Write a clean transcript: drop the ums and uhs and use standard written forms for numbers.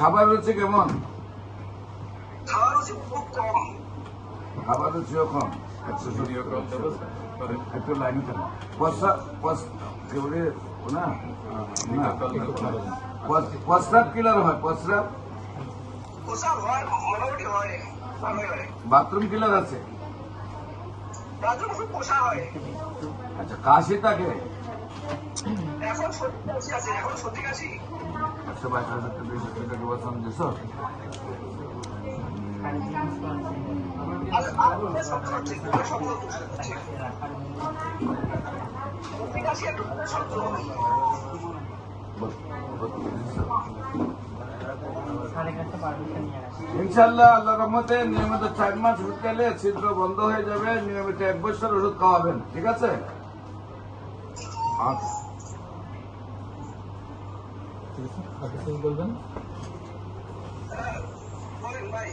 খাবার রুচি কেমন? খাওয়ার রুচি খুব কম। খাবার রুচিও কম। একটু লাইনে থাকুন। প্রস্রাব কিলার হয়? প্রস্রাব প্রসাব হয়, মোটামুটি হয়, ভালোই হয়। বাথরুম কিলার আছে? বাথরুম খুব পোষা হয়। আচ্ছা, কাশি থাকে? এখন সত্যি কাশি আছে, এখন সত্যি কাশি। 122 বছর দিছো? সত্যি কাশি একটু শক্ত। ইনশাল্লাহ আল্লাহ রহমতে নিয়মিত 4 মাস ওষুধ খেলে ছিদ্র বন্ধ হয়ে যাবে। নিয়মিত 1 বছর ওষুধ খাওয়াবেন, ঠিক আছে? বলবেন বলেন ভাই।